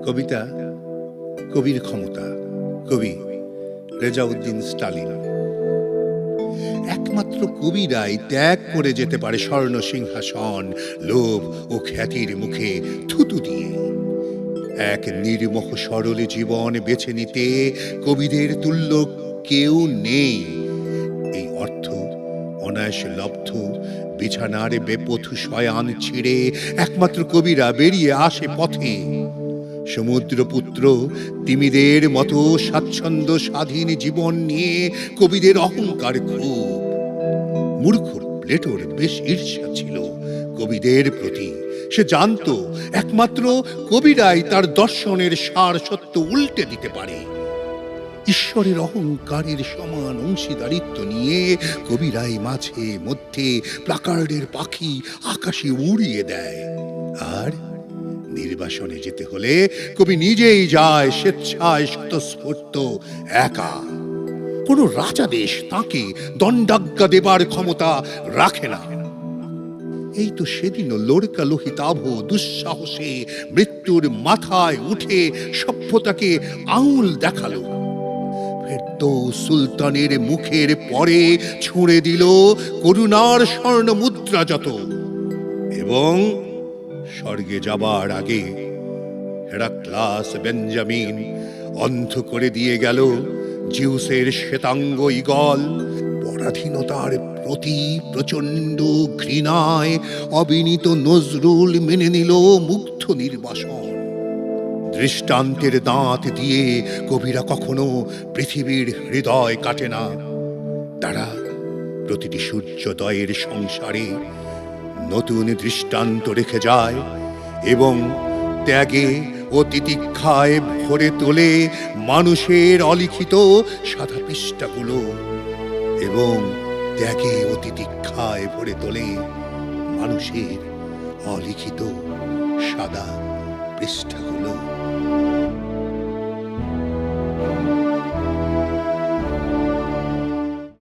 কবিতা কবির ক্ষমতা। কবি রেজাউদ্দিন স্টালিন। একমাত্র কবিরাই ত্যাগ করে যেতে পারে স্বর্ণ সিংহাসন লোভ ও খ্যাতির মুখে থুতু দিয়ে। এক নির্মোহ সরল জীবন বেছে নিতে কবিদের তুল্য কেউ নেই। এই অর্থ অনায়াস লব্ধ বিছানার বেপথু শয়ান ছিঁড়ে একমাত্র কবিরা বেরিয়ে আসে পথে। সমুদ্রপুত্র তিমিদের মতো স্বাচ্ছন্দ্য স্বাধীন জীবন নিয়ে কবিদের অহংকার খুব। মূর্খ প্লেটোর বেশ ঈর্ষা ছিল কবিদের প্রতি। সে জানত একমাত্র কবিরাই তার দর্শনের সার সত্য উল্টে দিতে পারে। ঈশ্বরের অহংকারের সমান অংশীদারিত্ব নিয়ে কবিরাই মাঝে মধ্যে প্লাকার্ডের পাখি আকাশে উড়িয়ে দেয়। আর নির্বাসনে যেতে হলে কবি নিজেই যায় স্বেচ্ছায় স্বতঃস্ফূর্ত একা। কোন রাজাদেশ তাকে দণ্ডাজ্ঞা দেবার ক্ষমতা রাখে না। এই তো সেদিনও লোরকা লোহিতাভ দুঃসাহসে মৃত্যুর মাথায় উঠে সভ্যতাকে আঙুল দেখালো। ফেরতো সুলতানের মুখের পরে ছুঁড়ে দিল করুণার স্বর্ণ মুদ্রা যত। এবং স্বর্গে যাবার আগে হেরাক্লাস বেঞ্জামিন অন্ধ করে দিয়ে গেল জিউসের শ্বেতাঙ্গ ঈগল। পরাধীনতার প্রতি প্রচণ্ড ঘৃণায় অবিনীত নজরুল মেনে নিল মুগ্ধ নির্বাসন। দৃষ্টান্তের দাঁত দিয়ে কবিরা কখনো পৃথিবীর হৃদয় কাটে না। তারা প্রতিটি সূর্যোদয়ের সংসারে নতুন দৃষ্টান্ত রেখে যায় এবং ত্যাগে ও তিতিক্ষায় ভরে তোলে মানুষের অলিখিত সাদা পৃষ্ঠাগুলো। এবং ত্যাগে ও তিতিক্ষায় ভরে তোলে মানুষের অলিখিত সাদা পৃষ্ঠাগুলো।